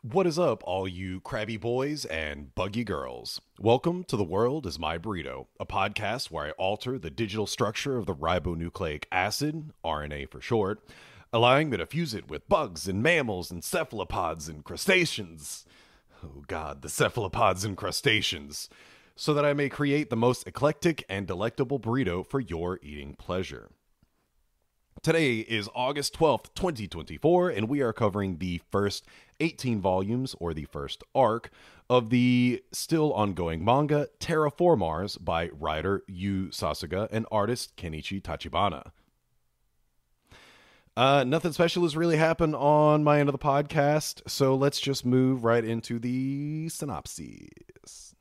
What is up, all you crabby boys and buggy girls? Welcome to The World is My Burrito, a podcast where I alter the digital structure of the ribonucleic acid, RNA for short, allowing me to fuse it with bugs and mammals and cephalopods and crustaceans. Oh god, the cephalopods and crustaceans. So that I may create the most eclectic and delectable burrito for your eating pleasure. Today is August 12th, 2024, and we are covering the first 18 volumes, or the first arc, of the still ongoing manga Terraformars by writer Yu Sasuga and artist Kenichi Tachibana. Nothing special has really happened on my end of the podcast, so let's just move right into the synopsis.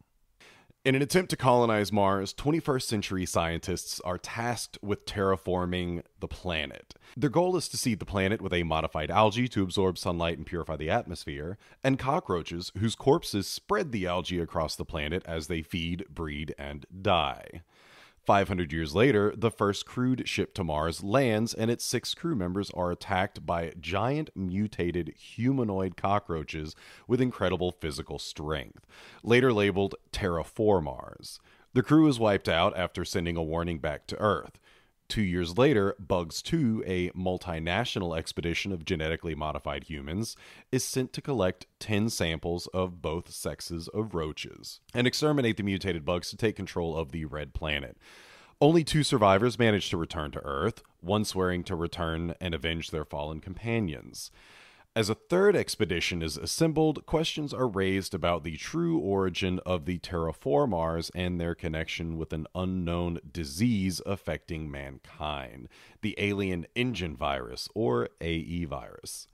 In an attempt to colonize Mars, 21st century scientists are tasked with terraforming the planet. Their goal is to seed the planet with a modified algae to absorb sunlight and purify the atmosphere, and cockroaches whose corpses spread the algae across the planet as they feed, breed, and die. 500 years later, the first crewed ship to Mars lands, and its 6 crew members are attacked by giant mutated humanoid cockroaches with incredible physical strength, later labeled Terraformars. The crew is wiped out after sending a warning back to Earth. 2 years later, Bugs 2, a multinational expedition of genetically modified humans, is sent to collect 10 samples of both sexes of roaches and exterminate the mutated bugs to take control of the Red Planet. Only 2 survivors manage to return to Earth, one swearing to return and avenge their fallen companions. As a third expedition is assembled, questions are raised about the true origin of the Terraformars and their connection with an unknown disease affecting mankind, the alien engine virus, or AE virus.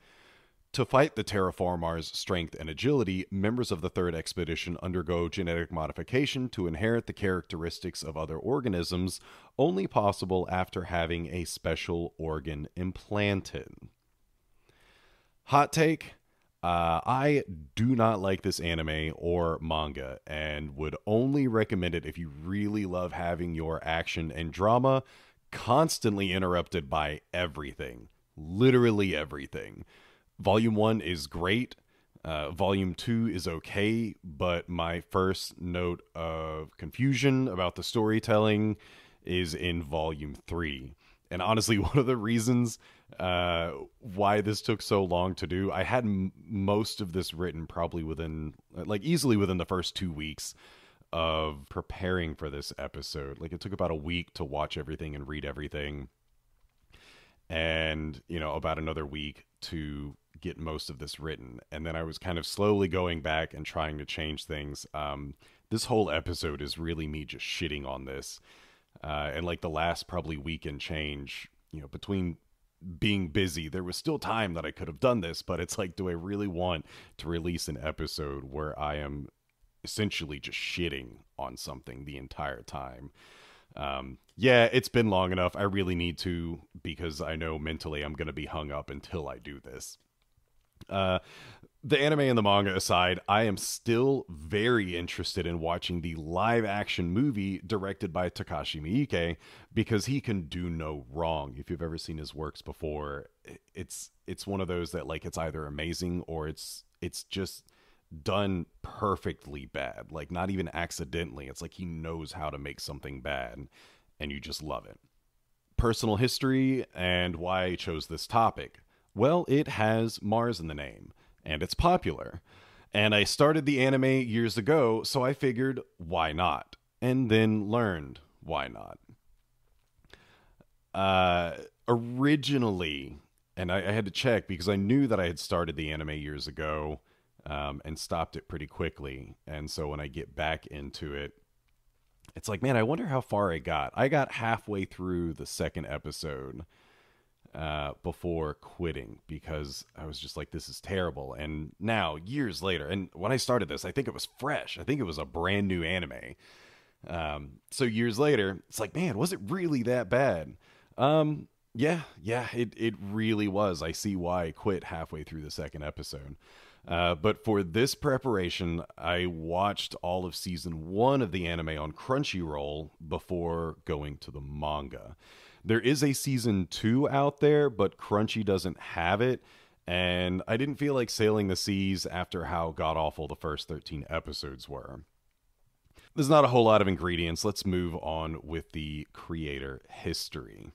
To fight the Terraformars' strength and agility, members of the third expedition undergo genetic modification to inherit the characteristics of other organisms, only possible after having a special organ implanted. Hot take, I do not like this anime or manga and would only recommend it if you really love having your action and drama constantly interrupted by everything. Literally everything. Volume 1 is great. Volume 2 is okay, but my first note of confusion about the storytelling is in Volume 3. And honestly, one of the reasons why this took so long to do, I had most of this written probably within, easily within the first 2 weeks of preparing for this episode. Like, it took about a week to watch everything and read everything. And, about another week to get most of this written. And then I was kind of slowly going back and trying to change things. This whole episode is really me just shitting on this. And the last probably week and change, between being busy, there was still time that I could have done this, but it's do I really want to release an episode where I am essentially just shitting on something the entire time? Yeah, it's been long enough. I really need to, because I know mentally I'm going to be hung up until I do this. The anime and the manga aside, I am still very interested in watching the live-action movie directed by Takashi Miike, because he can do no wrong. If you've ever seen his works before, it's one of those that it's either amazing or it's just done perfectly bad. Not even accidentally. It's he knows how to make something bad, and you just love it. Personal history and why I chose this topic. Well, it has Mars in the name, and it's popular. And I started the anime years ago, so I figured, why not? And then learned, why not? Originally, and I had to check because I knew that I had started the anime years ago and stopped it pretty quickly. And so when I get back into it, it's man, I wonder how far I got. I got halfway through the second episode before quitting, because I was just this is terrible. And now, years later, and when I started this, I think it was fresh. I think it was a brand new anime. So years later, it's man, was it really that bad? Yeah, it really was. I see why I quit halfway through the second episode. But for this preparation, I watched all of season 1 of the anime on Crunchyroll before going to the manga. There is a season 2 out there, but Crunchy doesn't have it. and I didn't feel like sailing the seas after how god-awful the first 13 episodes were. There's not a whole lot of ingredients. Let's move on with the creator history.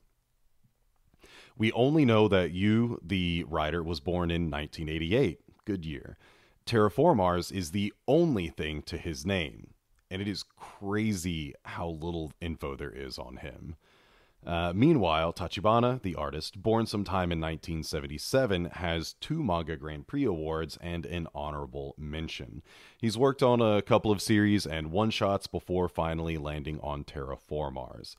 We only know that Yu, the writer, was born in 1988. Good year. Terraformars is the only thing to his name, and it is crazy how little info there is on him. Meanwhile, Tachibana, the artist, born sometime in 1977, has 2 Manga Grand Prix awards and an honorable mention. He's worked on a couple of series and one-shots before finally landing on Terraformars.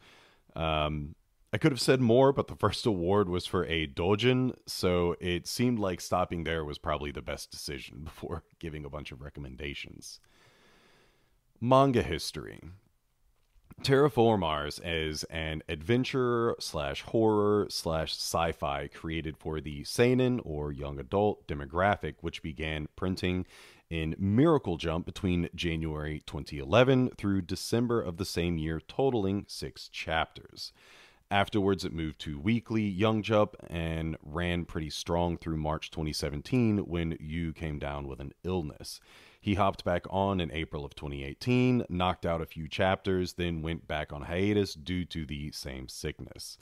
I could have said more, but the first award was for a doujin, so it seemed like stopping there was probably the best decision before giving a bunch of recommendations. Manga history. Terraformars is an adventure / horror / sci-fi created for the seinen or young adult demographic, which began printing in Miracle Jump between January 2011 through December of the same year, totaling 6 chapters. Afterwards, it moved to Weekly Young Jump and ran pretty strong through March 2017 when Yu came down with an illness. He hopped back on in April of 2018, knocked out a few chapters, then went back on hiatus due to the same sickness.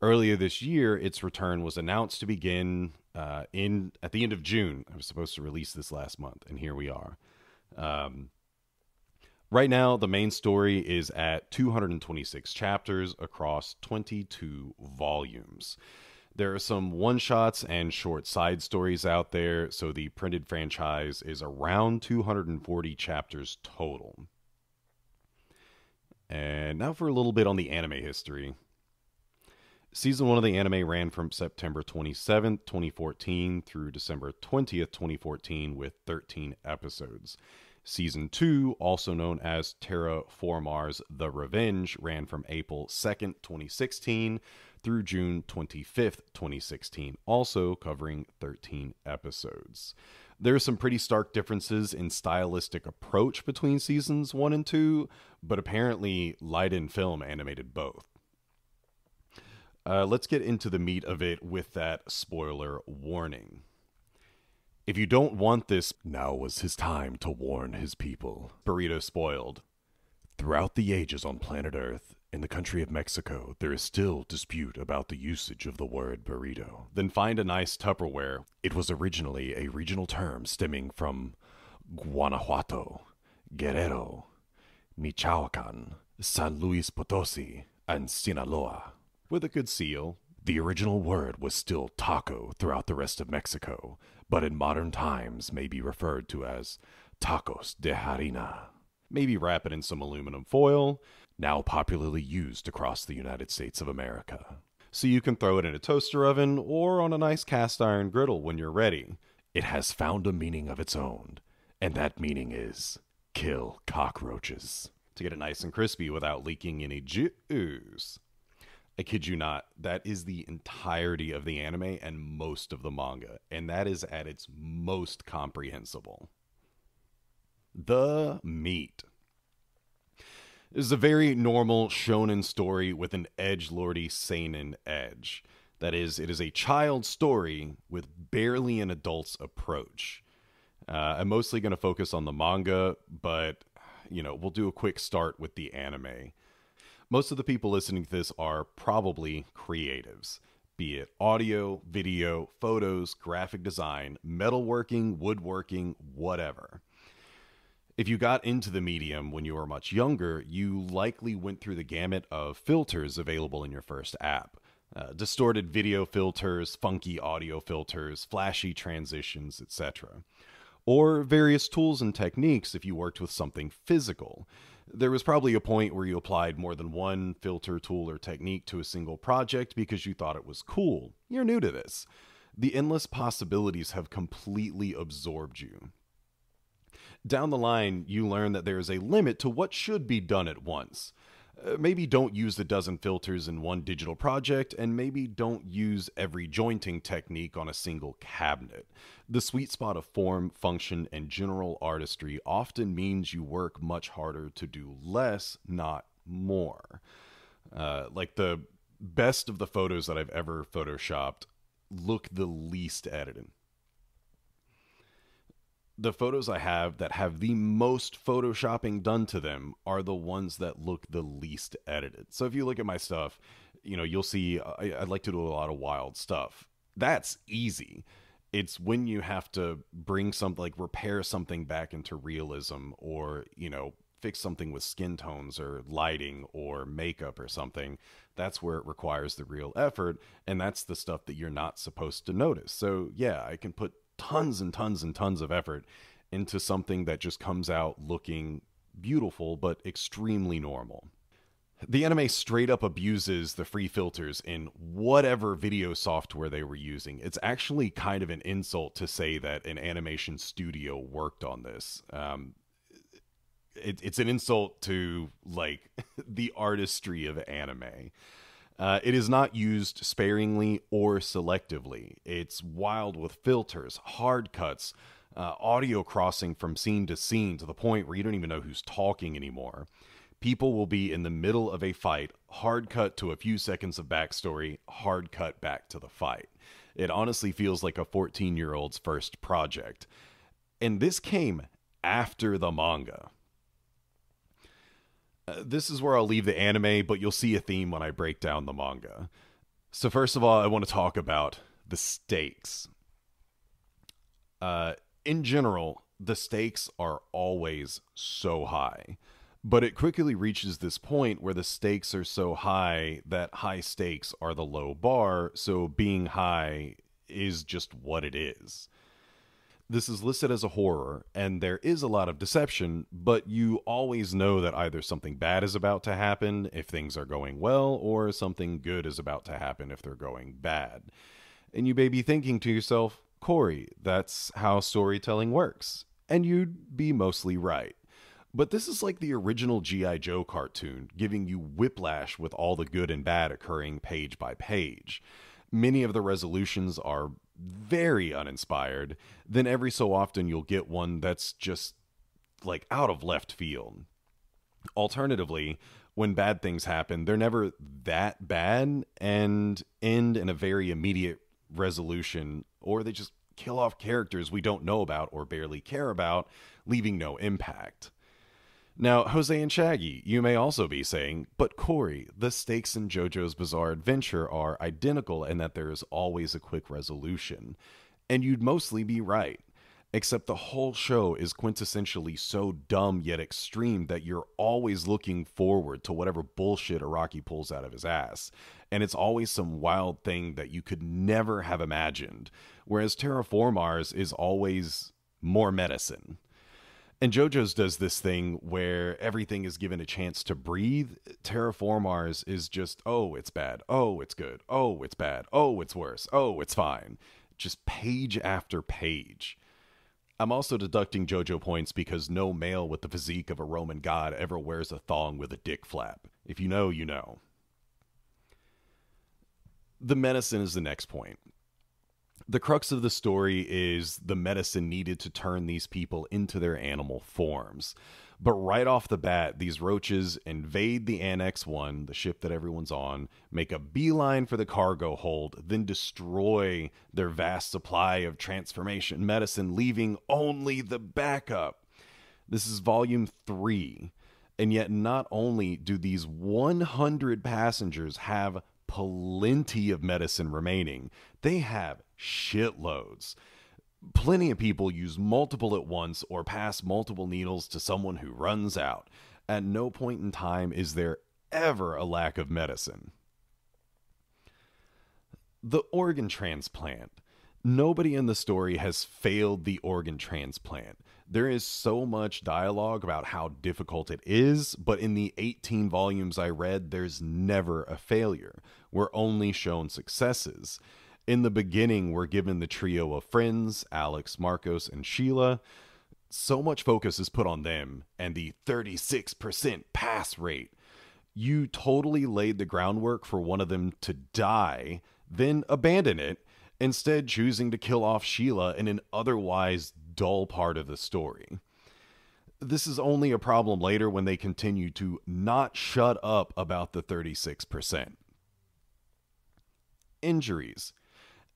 Earlier this year, its return was announced to begin at the end of June. I was supposed to release this last month, and here we are. Right now, the main story is at 226 chapters across 22 volumes. There are some one-shots and short side stories out there, so the printed franchise is around 240 chapters total. And now for a little bit on the anime history. Season 1 of the anime ran from September 27th, 2014 through December 20th, 2014 with 13 episodes. Season 2, also known as Terraformars The Revenge, ran from April 2nd, 2016 through June 25th, 2016, also covering 13 episodes. There are some pretty stark differences in stylistic approach between seasons 1 and 2, but apparently Light and Film animated both. Let's get into the meat of it with that spoiler warning. If you don't want this, now was his time to warn his people. Burrito spoiled. Throughout the ages on planet Earth, in the country of Mexico, there is still dispute about the usage of the word burrito. Then find a nice Tupperware. It was originally a regional term stemming from Guanajuato, Guerrero, Michoacan, San Luis Potosi, and Sinaloa. With a good seal, the original word was still taco throughout the rest of Mexico, but in modern times may be referred to as tacos de harina. Maybe wrap it in some aluminum foil, now popularly used across the United States of America. So you can throw it in a toaster oven or on a nice cast iron griddle when you're ready. It has found a meaning of its own, and that meaning is kill cockroaches. To get it nice and crispy without leaking any juice. I kid you not, that is the entirety of the anime and most of the manga, and that is at its most comprehensible. The meat. This is a very normal shonen story with an edgelordy seinen edge. That is, it is a child story with barely an adult's approach. I'm mostly going to focus on the manga, but, we'll do a quick start with the anime. Most of the people listening to this are probably creatives, be it audio, video, photos, graphic design, metalworking, woodworking, whatever. If you got into the medium when you were much younger, you likely went through the gamut of filters available in your first app. Distorted video filters, funky audio filters, flashy transitions, etc. Or various tools and techniques if you worked with something physical. There was probably a point where you applied more than one filter, tool, or technique to a single project because you thought it was cool. You're new to this. The endless possibilities have completely absorbed you. Down the line, you learn that there is a limit to what should be done at once. Maybe don't use a dozen filters in one digital project, and maybe don't use every jointing technique on a single cabinet. The sweet spot of form, function, and general artistry often means you work much harder to do less, not more. Like the best of the photos that I've ever photoshopped look the least edited. The photos I have that have the most photoshopping done to them are the ones that look the least edited. So if you look at my stuff, you'll see I like to do a lot of wild stuff. That's easy. It's when you have to bring something, like repair something back into realism, or fix something with skin tones or lighting or makeup or something. That's where it requires the real effort, and that's the stuff that you're not supposed to notice. So yeah, I can put tons and tons and tons of effort into something that just comes out looking beautiful but extremely normal. The anime straight up abuses the free filters in whatever video software they were using. It's actually kind of an insult to say that an animation studio worked on this. It's an insult to like the artistry of anime. It is not used sparingly or selectively. It's wild with filters, hard cuts, audio crossing from scene to scene to the point where you don't even know who's talking anymore. People will be in the middle of a fight, hard cut to a few seconds of backstory, hard cut back to the fight. It honestly feels like a 14-year-old's first project. And this came after the manga. This is where I'll leave the anime, but you'll see a theme when I break down the manga. So first of all, I want to talk about the stakes. In general, the stakes are always so high. But it quickly reaches this point where the stakes are so high that high stakes are the low bar, so being high is just what it is. This is listed as a horror, and there is a lot of deception, but you always know that either something bad is about to happen if things are going well, or something good is about to happen if they're going bad. And you may be thinking to yourself, Corey, that's how storytelling works. And you'd be mostly right. But this is like the original G.I. Joe cartoon, giving you whiplash with all the good and bad occurring page by page. Many of the resolutions are very uninspired. Then every so often you'll get one that's just like out of left field. Alternatively, when bad things happen, they're never that bad and end in a very immediate resolution, or they just kill off characters we don't know about or barely care about, leaving no impact. Now, Jose and Shaggy, you may also be saying, but Corey, the stakes in JoJo's Bizarre Adventure are identical in that there is always a quick resolution. And you'd mostly be right. Except the whole show is quintessentially so dumb yet extreme that you're always looking forward to whatever bullshit Araki pulls out of his ass. And it's always some wild thing that you could never have imagined. Whereas Terraformars is always more medicine. And JoJo's does this thing where everything is given a chance to breathe. Terraformars is just, oh, it's bad. Oh, it's good. Oh, it's bad. Oh, it's worse. Oh, it's fine. Just page after page. I'm also deducting JoJo points because no male with the physique of a Roman god ever wears a thong with a dick flap. If you know, you know. The medicine is the next point. The crux of the story is the medicine needed to turn these people into their animal forms. But right off the bat, these roaches invade the Annex 1, the ship that everyone's on, make a beeline for the cargo hold, then destroy their vast supply of transformation medicine, leaving only the backup. This is volume 3. And yet not only do these 100 passengers have plenty of medicine remaining, they have shitloads. Plenty of people use multiple at once or pass multiple needles to someone who runs out. At no point in time is there ever a lack of medicine. The organ transplant. Nobody in the story has failed the organ transplant. There is so much dialogue about how difficult it is, but in the 18 volumes I read, there's never a failure. We're only shown successes. In the beginning, we're given the trio of friends, Alex, Marcos, and Sheila. So much focus is put on them and the 36% pass rate. You totally laid the groundwork for one of them to die, then abandon it, instead choosing to kill off Sheila in an otherwise dull part of the story. This is only a problem later when they continue to not shut up about the 36%. Injuries.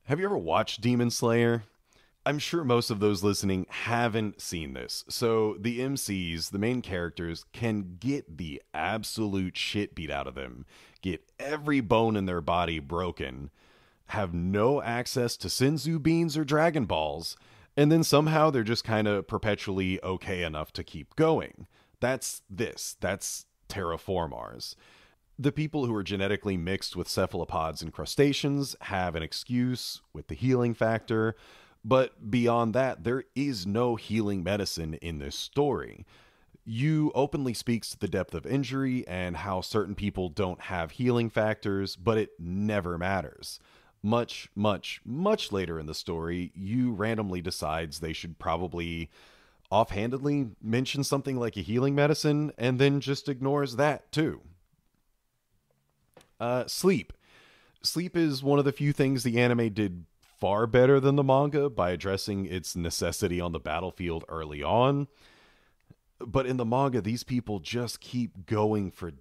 Have you ever watched Demon Slayer? I'm sure most of those listening haven't seen this. So the MCs, the main characters, can get the absolute shit beat out of them, get every bone in their body broken, have no access to Senzu beans or Dragon Balls, and then somehow they're just kind of perpetually okay enough to keep going. That's this. That's Terraformars. The people who are genetically mixed with cephalopods and crustaceans have an excuse with the healing factor, but beyond that, there is no healing medicine in this story. You openly speaks to the depth of injury and how certain people don't have healing factors, but it never matters. Much, much, much later in the story, you randomly decides they should probably offhandedly mention something like a healing medicine and then just ignores that too. Sleep. Sleep is one of the few things the anime did far better than the manga by addressing its necessity on the battlefield early on. But in the manga, these people just keep going for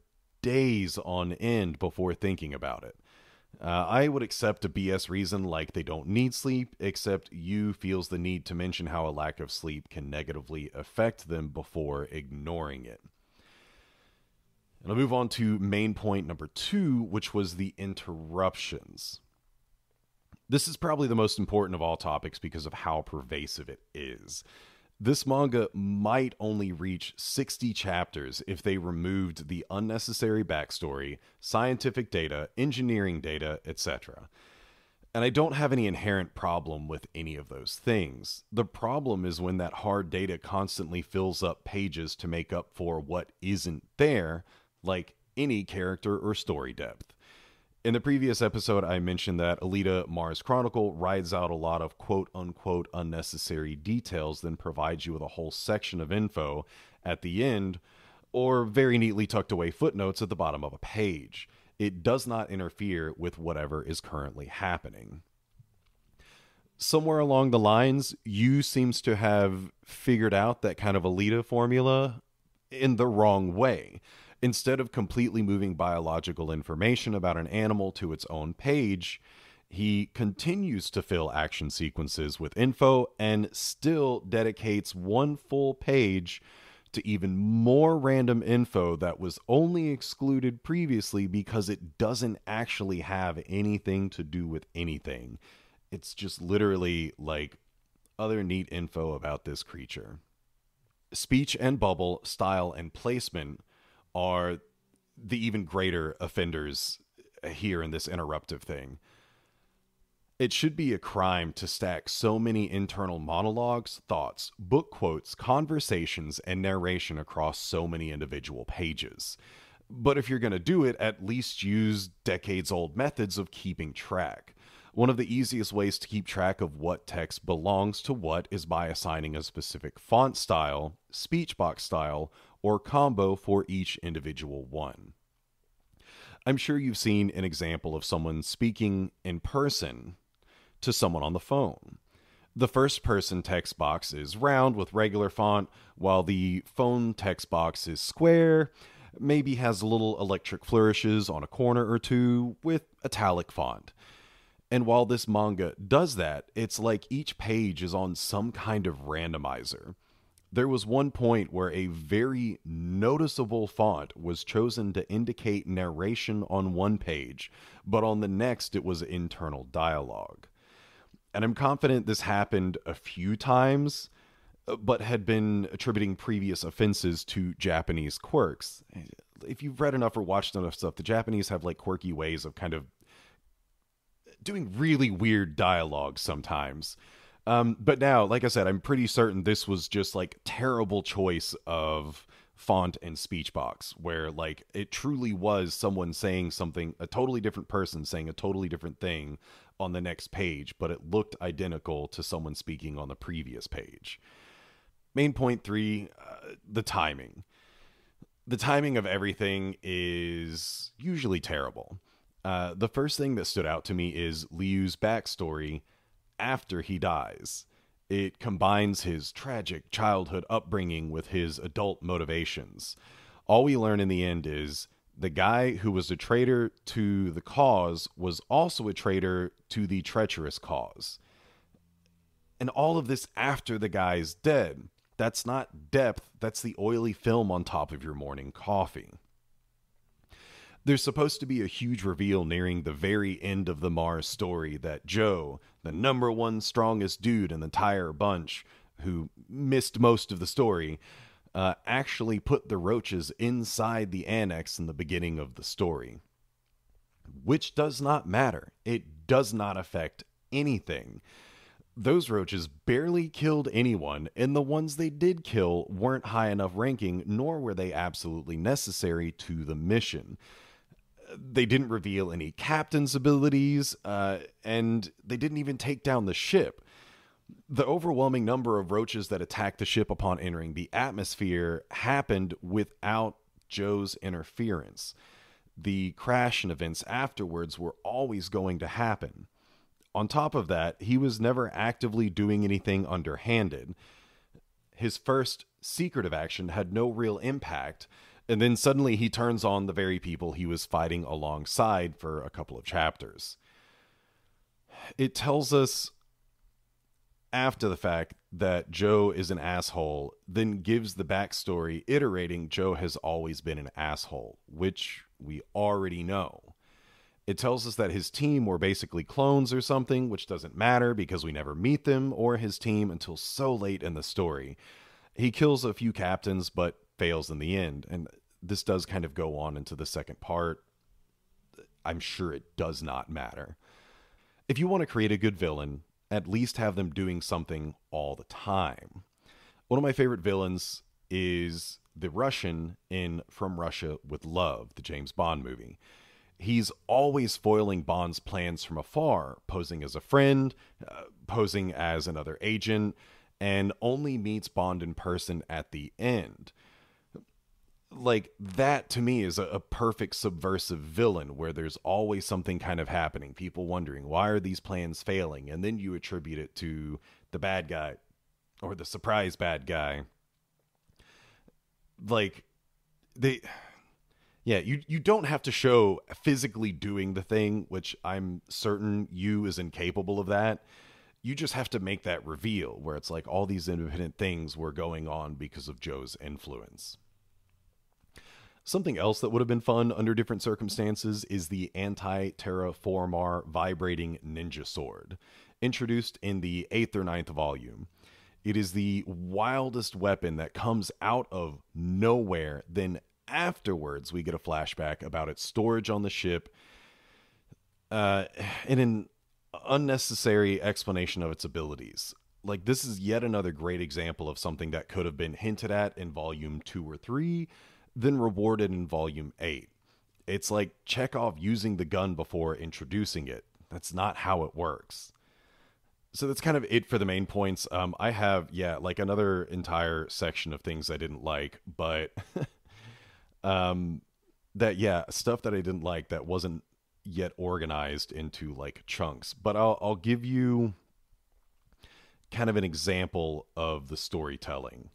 days on end before thinking about it. I would accept a BS reason like they don't need sleep, except Yu feels the need to mention how a lack of sleep can negatively affect them before ignoring it. And I'll move on to main point number 2, which was the interruptions. This is probably the most important of all topics because of how pervasive it is. This manga might only reach 60 chapters if they removed the unnecessary backstory, scientific data, engineering data, etc. And I don't have any inherent problem with any of those things. The problem is when that hard data constantly fills up pages to make up for what isn't there, like any character or story depth. In the previous episode, I mentioned that Alita Mars Chronicle rides out a lot of quote-unquote unnecessary details, then provides you with a whole section of info at the end, or very neatly tucked away footnotes at the bottom of a page. It does not interfere with whatever is currently happening. Somewhere along the lines, Yu seems to have figured out that kind of Alita formula in the wrong way. Instead of completely moving biological information about an animal to its own page, he continues to fill action sequences with info and still dedicates one full page to even more random info that was only excluded previously because it doesn't actually have anything to do with anything. It's just literally like other neat info about this creature. Speech and bubble, style and placement are the even greater offenders here in this interruptive thing. It should be a crime to stack so many internal monologues, thoughts, book quotes, conversations, and narration across so many individual pages. But if you're going to do it, at least use decades-old methods of keeping track. One of the easiest ways to keep track of what text belongs to what is by assigning a specific font style, speech box style, or combo for each individual one. I'm sure you've seen an example of someone speaking in person to someone on the phone. The first person text box is round with regular font, while the phone text box is square, maybe has little electric flourishes on a corner or two with italic font. And while this manga does that, it's like each page is on some kind of randomizer. There was one point where a very noticeable font was chosen to indicate narration on one page, but on the next it was internal dialogue. And I'm confident this happened a few times, but had been attributing previous offenses to Japanese quirks. If you've read enough or watched enough stuff, the Japanese have like quirky ways of kind of doing really weird dialogue sometimes. But now, like I said, I'm pretty certain this was just like terrible choice of font and speech box, where like it truly was someone saying something, a totally different person saying a totally different thing on the next page, but it looked identical to someone speaking on the previous page. Main point 3, the timing. The timing of everything is usually terrible. The first thing that stood out to me is Liu's backstory after he dies. It combines his tragic childhood upbringing with his adult motivations. All we learn in the end is the guy who was a traitor to the cause was also a traitor to the treacherous cause. And all of this after the guy's dead. That's not depth, that's the oily film on top of your morning coffee. There's supposed to be a huge reveal nearing the very end of the Mars story that Joe, the number one strongest dude in the entire bunch, who missed most of the story, actually put the roaches inside the annex in the beginning of the story. Which does not matter. It does not affect anything. Those roaches barely killed anyone, and the ones they did kill weren't high enough ranking, nor were they absolutely necessary to the mission. They didn't reveal any captain's abilities, and they didn't even take down the ship. The overwhelming number of roaches that attacked the ship upon entering the atmosphere happened without Joe's interference. The crash and events afterwards were always going to happen. On top of that, he was never actively doing anything underhanded. His first secretive action had no real impact, and then suddenly he turns on the very people he was fighting alongside for a couple of chapters. It tells us after the fact that Joe is an asshole, then gives the backstory iterating Joe has always been an asshole, which we already know. It tells us that his team were basically clones or something, which doesn't matter because we never meet them or his team until so late in the story. He kills a few captains, but fails in the end. And this does kind of go on into the second part. I'm sure it does not matter. If you want to create a good villain, at least have them doing something all the time. One of my favorite villains is the Russian in From Russia with Love, the James Bond movie. He's always foiling Bond's plans from afar, posing as a friend, posing as another agent, and only meets Bond in person at the end. Like, that to me is a perfect subversive villain where there's always something kind of happening. People wondering, why are these plans failing? And then you attribute it to the bad guy or the surprise bad guy. Like, you don't have to show physically doing the thing, which I'm certain you is incapable of that. You just have to make that reveal where it's like all these independent things were going on because of Joe's influence. Something else that would have been fun under different circumstances is the anti-Terraformar vibrating ninja sword, introduced in the 8th or 9th volume. It is the wildest weapon that comes out of nowhere. Then afterwards, we get a flashback about its storage on the ship, and an unnecessary explanation of its abilities. Like, this is yet another great example of something that could have been hinted at in volume 2 or 3, then rewarded in volume 8. It's like Chekhov using the gun before introducing it. That's not how it works. So that's kind of it for the main points. I have, like another entire section of things I didn't like, but stuff that I didn't like that wasn't yet organized into like chunks. But I'll give you kind of an example of the storytelling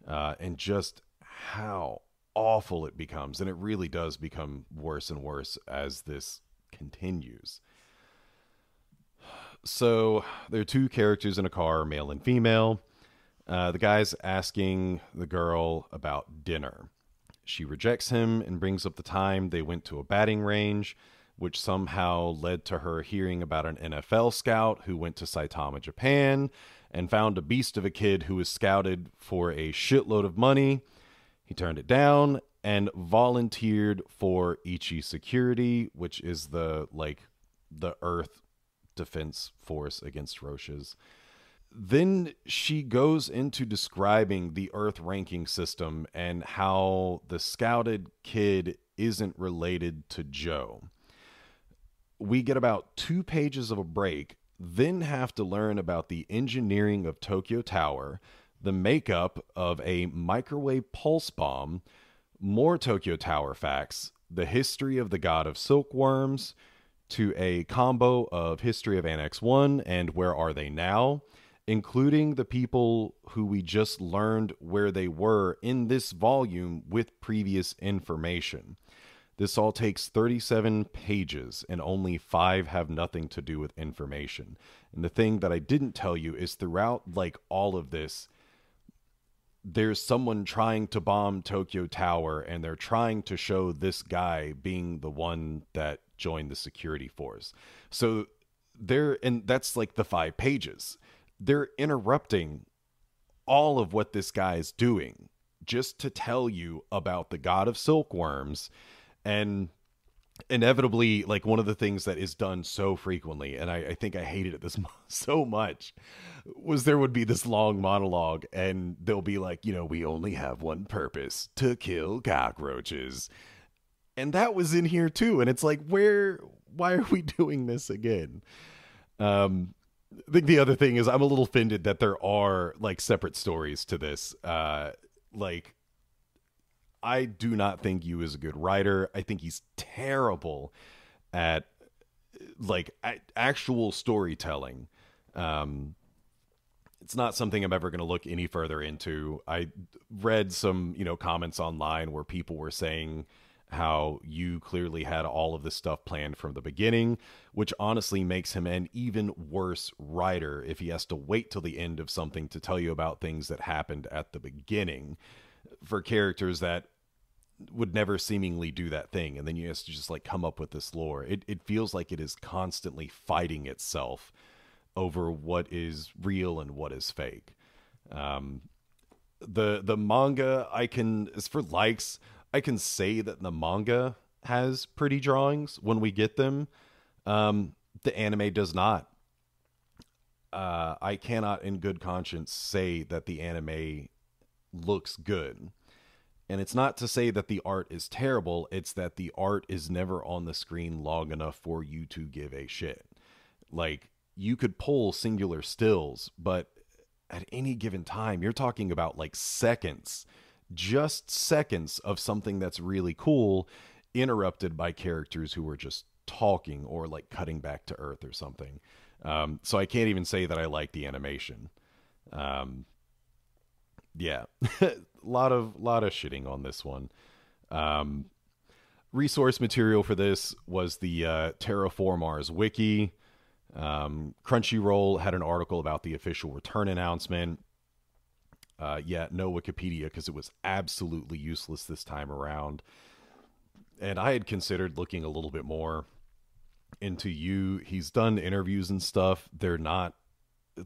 and just how awful it becomes, and it really does become worse and worse as this continues. So there are two characters in a car, male and female. The guy's asking the girl about dinner. She rejects him and brings up the time they went to a batting range, which somehow led to her hearing about an NFL scout who went to Saitama, Japan, and found a beast of a kid who was scouted for a shitload of money. He turned it down and volunteered for Ichi Security, which is the Earth defense force against roaches. Then she goes into describing the Earth ranking system and how the scouted kid isn't related to Joe. We get about 2 pages of a break, then have to learn about the engineering of Tokyo Tower, the makeup of a microwave pulse bomb, more Tokyo Tower facts, the history of the god of silkworms, to a combo of history of Annex 1 and Where Are They Now, including the people who we just learned where they were in this volume with previous information. This all takes 37 pages, and only 5 have nothing to do with information. And the thing that I didn't tell you is throughout like all of this, there's someone trying to bomb Tokyo Tower, and they're trying to show this guy being the one that joined the security force. So and that's like the 5 pages. They're interrupting all of what this guy's doing just to tell you about the god of silkworms. And inevitably, like, one of the things that is done so frequently, and I think I hated it this so much, was there would be this long monologue, and they'll be like, we only have one purpose: to kill cockroaches. And that was in here too, and it's like, why are we doing this again? I think the other thing is, I'm a little offended that there are like separate stories to this. Like, I do not think Yu is a good writer. I think he's terrible at like actual storytelling. It's not something I'm ever going to look any further into. I read some, comments online where people were saying how Yu clearly had all of this stuff planned from the beginning, which honestly makes him an even worse writer if he has to wait till the end of something to tell you about things that happened at the beginning for characters that would never seemingly do that thing. And then you have to just like come up with this lore. It feels like it is constantly fighting itself over what is real and what is fake. The manga, as for likes, I can say that the manga has pretty drawings when we get them. The anime does not. I cannot in good conscience say that the anime looks good. And it's not to say that the art is terrible, it's that the art is never on the screen long enough for you to give a shit. Like, you could pull singular stills, but at any given time, you're talking about like seconds, just seconds of something that's really cool, interrupted by characters who are just talking or like cutting back to earth or something. So I can't even say that I like the animation. Yeah, a lot of shitting on this one. Resource material for this was the Terraformars wiki. Crunchyroll had an article about the official return announcement. No Wikipedia because it was absolutely useless this time around. And I had considered looking a little bit more into Yu. He's done interviews and stuff. They're not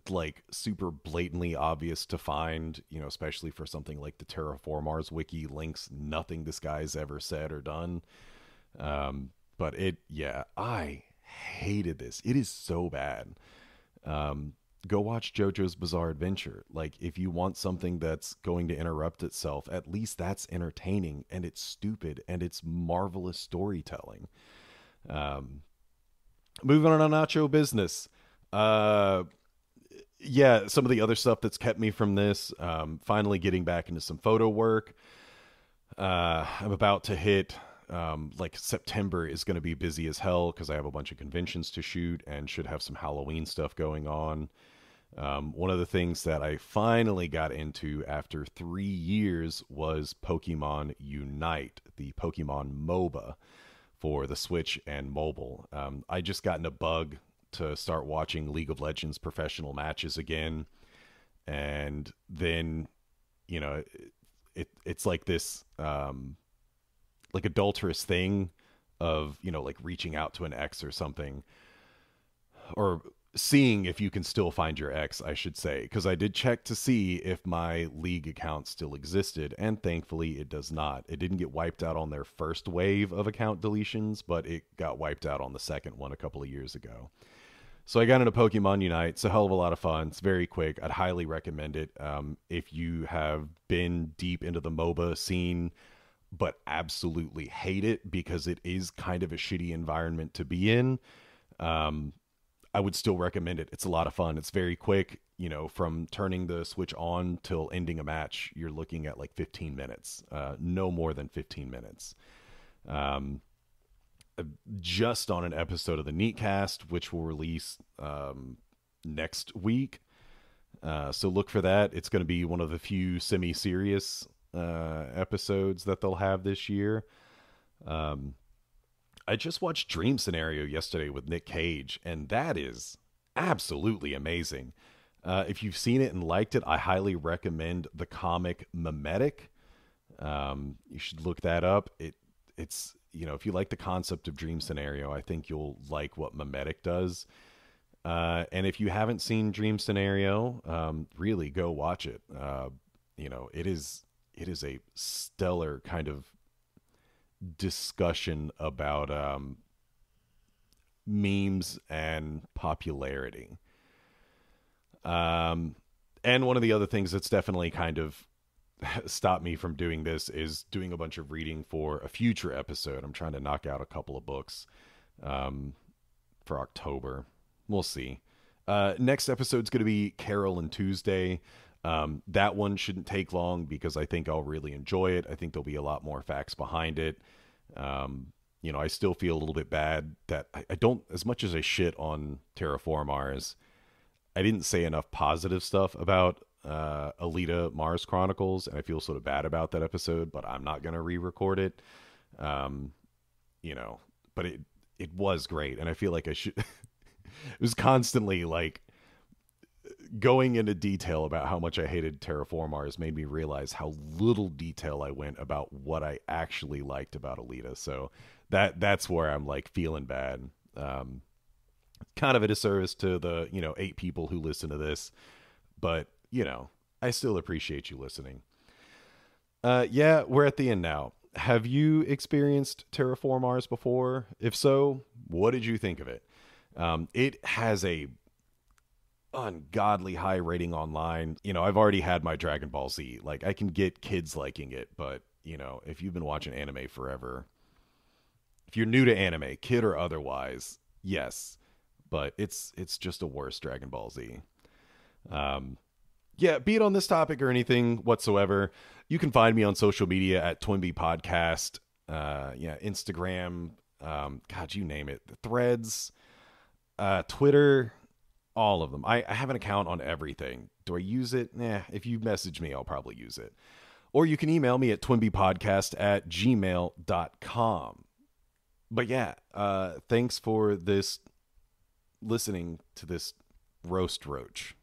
like super blatantly obvious to find, especially for something like the Terraformars wiki links nothing this guy's ever said or done. But I hated this. It is so bad. Go watch JoJo's Bizarre Adventure. Like, if you want something that's going to interrupt itself, at least that's entertaining, and it's stupid, and it's marvelous storytelling. Moving on Nacho business. Some of the other stuff that's kept me from this, finally getting back into some photo work. I'm about to hit, September is going to be busy as hell because I have a bunch of conventions to shoot and should have some Halloween stuff going on. One of the things that I finally got into after 3 years was Pokemon Unite, the Pokemon MOBA for the Switch and mobile. I just gotten a bug to start watching League of Legends professional matches again. And then, it's like this, like adulterous thing of, like reaching out to an ex or something, or seeing if you can still find your ex, I should say, because I did check to see if my League account still existed, and thankfully it does not. It didn't get wiped out on their first wave of account deletions, but it got wiped out on the second one a couple of years ago. So I got into Pokemon Unite. It's a hell of a lot of fun. It's very quick. I'd highly recommend it. If you have been deep into the MOBA scene, but absolutely hate it because it is kind of a shitty environment to be in, I would still recommend it. It's a lot of fun. It's very quick. From turning the Switch on till ending a match, you're looking at like 15 minutes. No more than 15 minutes. Just on an episode of the Neatcast, which will release next week. So look for that. It's going to be one of the few semi-serious episodes that they'll have this year. I just watched Dream Scenario yesterday with Nick Cage, and that is absolutely amazing. If you've seen it and liked it, I highly recommend the comic Memetic. You should look that up. It's if you like the concept of Dream Scenario, I think you'll like what Memetic does. And if you haven't seen Dream Scenario, really go watch it. It is a stellar kind of discussion about memes and popularity. And one of the other things that's definitely kind of stopped me from doing this is doing a bunch of reading for a future episode. I'm trying to knock out a couple of books for October. We'll see. Next episode's going to be Carol and Tuesday. That one shouldn't take long because I think I'll really enjoy it. I think there'll be a lot more facts behind it. I still feel a little bit bad that I don't, as much as I shit on Terraformars, I didn't say enough positive stuff about Alita Mars Chronicles, and I feel sort of bad about that episode, but I'm not going to re-record it. But it was great, and I feel like I should. It was constantly like going into detail about how much I hated Terraformars made me realize how little detail I went about what I actually liked about Alita. So that's where I'm like feeling bad. Kind of a disservice to the 8 people who listen to this, but I still appreciate you listening. Yeah, we're at the end now. Have you experienced Terraformars before? If so, what did you think of it? It has a ungodly high rating online. I've already had my Dragon Ball Z. Like, I can get kids liking it, but if you've been watching anime forever, if you're new to anime, kid or otherwise, yes, but it's just a worse Dragon Ball Z. Yeah, be it on this topic or anything whatsoever, you can find me on social media at Twinbee Podcast. Instagram, God, you name it, Threads, Twitter, all of them. I have an account on everything. Do I use it? Nah, if you message me, I'll probably use it. Or you can email me at twinbeepodcast@gmail.com. But yeah, thanks for listening to this roast roach.